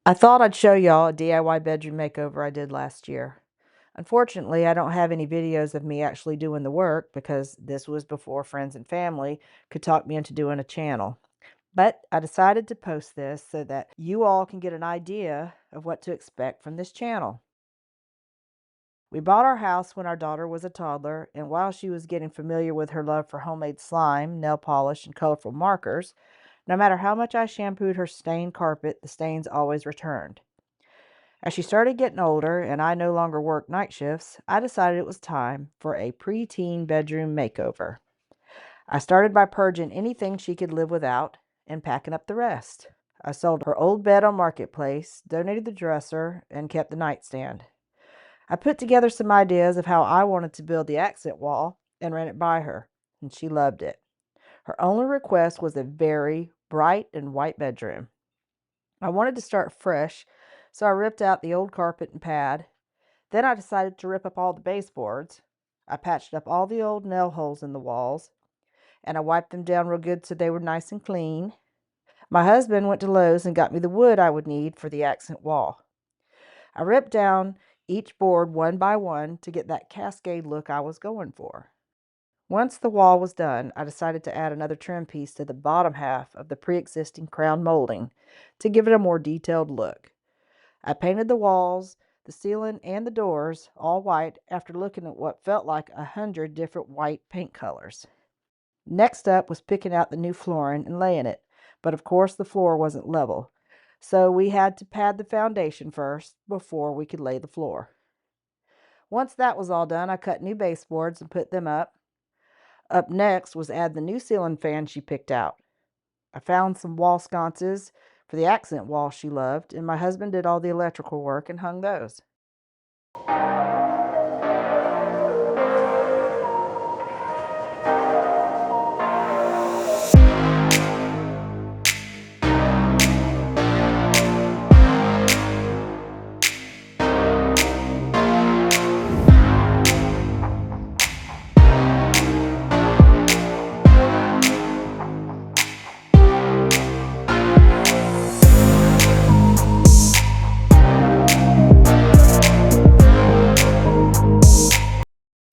I thought I'd show y'all a DIY bedroom makeover I did last year. Unfortunately, I don't have any videos of me actually doing the work because this was before friends and family could talk me into doing a channel. But I decided to post this so that you all can get an idea of what to expect from this channel. We bought our house when our daughter was a toddler, and while she was getting familiar with her love for homemade slime, nail polish, and colorful markers, no matter how much I shampooed her stained carpet, the stains always returned. As she started getting older and I no longer worked night shifts, I decided it was time for a preteen bedroom makeover. I started by purging anything she could live without and packing up the rest. I sold her old bed on Marketplace, donated the dresser, and kept the nightstand. I put together some ideas of how I wanted to build the accent wall and ran it by her, and she loved it. Her only request was a very bright and white bedroom. I wanted to start fresh, so I ripped out the old carpet and pad. Then I decided to rip up all the baseboards. I patched up all the old nail holes in the walls, and I wiped them down real good so they were nice and clean. My husband went to Lowe's and got me the wood I would need for the accent wall. I ripped down each board one by one to get that cascade look I was going for. Once the wall was done, I decided to add another trim piece to the bottom half of the pre-existing crown molding to give it a more detailed look. I painted the walls, the ceiling, and the doors all white after looking at what felt like 100 different white paint colors. Next up was picking out the new flooring and laying it, but of course the floor wasn't level, so we had to pad the foundation first before we could lay the floor. Once that was all done, I cut new baseboards and put them up. Up next was add the new ceiling fan she picked out. I found some wall sconces for the accent wall she loved, and my husband did all the electrical work and hung those.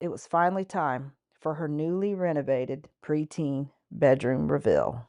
It was finally time for her newly renovated preteen bedroom reveal.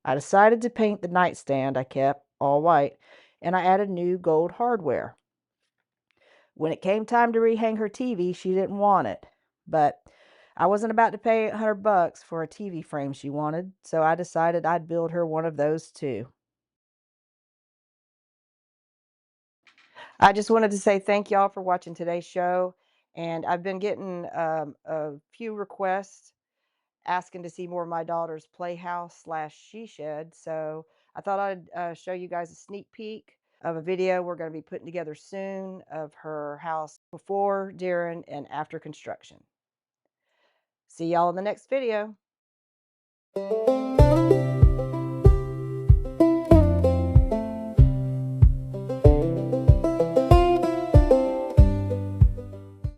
I decided to paint the nightstand I kept all white, and I added new gold hardware. When it came time to rehang her TV, she didn't want it, but I wasn't about to pay $800 for a TV frame she wanted, so I decided I'd build her one of those too. I just wanted to say thank y'all for watching today's show, and I've been getting a few requests asking to see more of my daughter's playhouse slash she shed. So I thought I'd show you guys a sneak peek of a video we're going to be putting together soon of her house before, during, and after construction. See y'all in the next video.